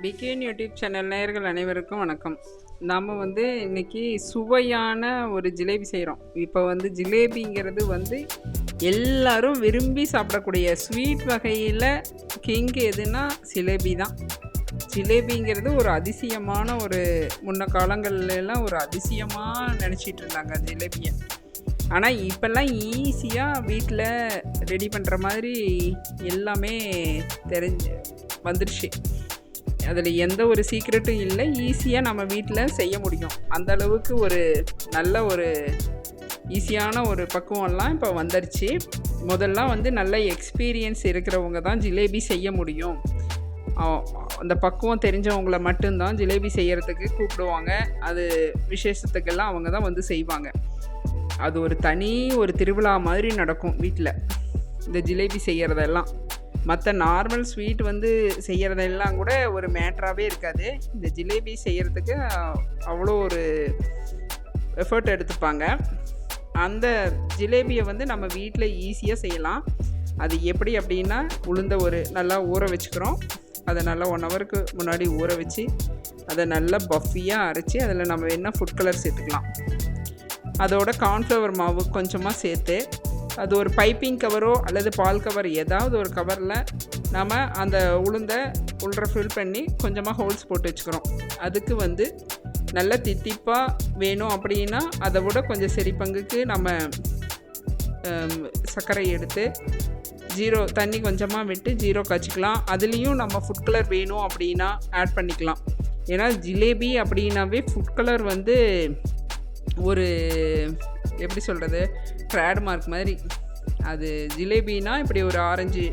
Began YouTube channel நேயர்கள் அனைவருக்கும் வணக்கம். நாம் இன்றைக்கி சுவையான ஒரு ஜிலேபி செய்கிறோம். இப்போ ஜிலேபிங்கிறது எல்லாரும் விரும்பி சாப்பிடக்கூடிய ஸ்வீட் வகையில் கிங் எதுனா ஜிலேபி தான். ஜிலேபிங்கிறது ஒரு அதிசயமான ஒரு முன்ன காலங்கள்லாம் ஒரு அதிசயமாக நினச்சிட்டு இருந்தாங்க ஜிலேபியை. ஆனால் இப்போல்லாம் ஈஸியாக வீட்டில் ரெடி பண்ணுற மாதிரி எல்லாமே வந்துடுச்சு. அதில் எந்த ஒரு சீக்ரெட்டும் இல்லை, ஈஸியாக நம்ம வீட்டில் செய்ய முடியும். அந்த அளவுக்கு ஒரு நல்ல ஒரு ஈஸியான ஒரு பக்குவம்லாம் இப்போ வந்துருச்சு. முதல்லாம் நல்ல எக்ஸ்பீரியன்ஸ் இருக்கிறவங்க தான் ஜிலேபி செய்ய முடியும். அந்த பக்குவம் தெரிஞ்சவங்கள மட்டும்தான் ஜிலேபி செய்கிறதுக்கு கூப்பிடுவாங்க. அது விசேஷத்துக்கெல்லாம் அவங்க தான் செய்வாங்க. அது ஒரு தனி ஒரு திருவிழா மாதிரி நடக்கும் வீட்டில் இந்த ஜிலேபி செய்கிறதெல்லாம். மற்ற நார்மல் ஸ்வீட் செய்கிறதெல்லாம் கூட ஒரு மேட்டராகவே இருக்காது. இந்த ஜிலேபி செய்கிறதுக்கு அவ்வளோ ஒரு எஃபர்ட் எடுத்துப்பாங்க. அந்த ஜிலேபியை நம்ம வீட்டில் ஈஸியாக செய்யலாம். அது எப்படி அப்படின்னா, உளுந்த நல்லா ஊற வச்சுக்கிறோம். அதை நல்லா 1 ஹவருக்கு முன்னாடி ஊற வச்சு அதை நல்லா பஃபியாக அரைச்சி அதில் நம்ம என்ன ஃபுட் கலர் சேர்த்துக்கலாம். அதோட கார்ன்ஃப்ளவர் மாவு கொஞ்சமாக சேர்த்து அது ஒரு பைப்பிங் கவரோ அல்லது பால் கவர் ஏதாவது ஒரு கவரில் நம்ம அந்த உளுந்தை ஃபில் பண்ணி கொஞ்சமாக ஹோல்ஸ் போட்டு வச்சுக்கிறோம். அதுக்கு நல்ல தித்திப்பாக வேணும் அப்படின்னா அதை விட கொஞ்சம் சரி பங்குக்கு நம்ம சர்க்கரை எடுத்து தண்ணி கொஞ்சமாக விட்டு ஜீரோ காய்ச்சிக்கலாம். அதுலேயும் நம்ம ஃபுட் கலர் வேணும் அப்படின்னா ஆட் பண்ணிக்கலாம். ஏன்னா ஜிலேபி அப்படின்னாவே ஃபுட் கலர் ஒரு எப்படி சொல்கிறது, ட்ரேட் மார்க் மாதிரி. அது ஜிலேபினா இப்படி ஒரு ஆரஞ்சு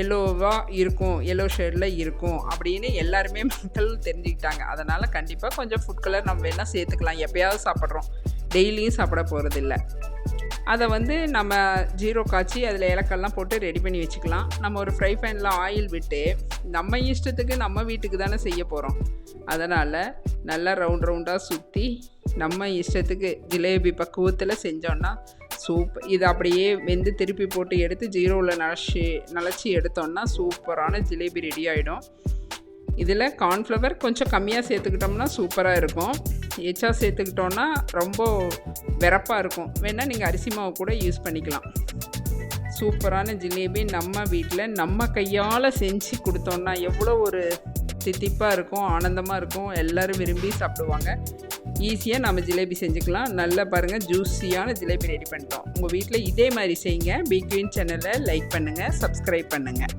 எல்லோவாக இருக்கும், எல்லோ ஷேடில் இருக்கும் அப்படின்னு எல்லாருமே மக்கள் தெரிஞ்சுக்கிட்டாங்க. அதனால் கண்டிப்பாக கொஞ்சம் ஃபுட் கலர் நம்ம வேணால் சேர்த்துக்கலாம். எப்போயாவது சாப்பிட்றோம், டெய்லியும் சாப்பிட போகிறதில்ல. அதை நம்ம ஜீரோ காய்ச்சி அதில் ஏலக்காயெல்லாம் போட்டு ரெடி பண்ணி வச்சுக்கலாம். நம்ம ஒரு ஃப்ரை பேனில் ஆயில் விட்டு நம்ம இஷ்டத்துக்கு நம்ம வீட்டுக்கு தானே செய்ய போகிறோம். அதனால் நல்லா ரவுண்டாக சுற்றி நம்ம இஷ்டத்துக்கு ஜிலேபி பக்குவத்தில் செஞ்சோன்னா சூப்பர். இது அப்படியே வெந்து திருப்பி போட்டு எடுத்து ஜீரோவில் நனைச்சி எடுத்தோன்னா சூப்பரான ஜிலேபி ரெடி ஆகிடும். இதில் கார்ன்ஃப்ளவர் கொஞ்சம் கம்மியாக சேர்த்துக்கிட்டோம்னா சூப்பராக இருக்கும். எச்சா சேர்த்துக்கிட்டோன்னா ரொம்ப வெறப்பாக இருக்கும். வேணால் நீங்கள் அரிசி மாவு கூட யூஸ் பண்ணிக்கலாம். சூப்பரான ஜிலேபி நம்ம வீட்டில் நம்ம கையால் செஞ்சு கொடுத்தோன்னா எவ்வளோ ஒரு தித்திப்பாக இருக்கும், ஆனந்தமாக இருக்கும். எல்லோரும் விரும்பி சாப்பிடுவாங்க. ஈஸியாக நம்ம ஜிலேபி செஞ்சுக்கலாம். நல்லா பாருங்கள், ஜூஸியான ஜிலேபி ரெடி பண்ணிட்டோம். உங்கள் வீட்டில் இதே மாதிரி செய்யுங்க. பிக்வீன் சேனலை லைக் பண்ணுங்கள், சப்ஸ்கிரைப் பண்ணுங்கள்.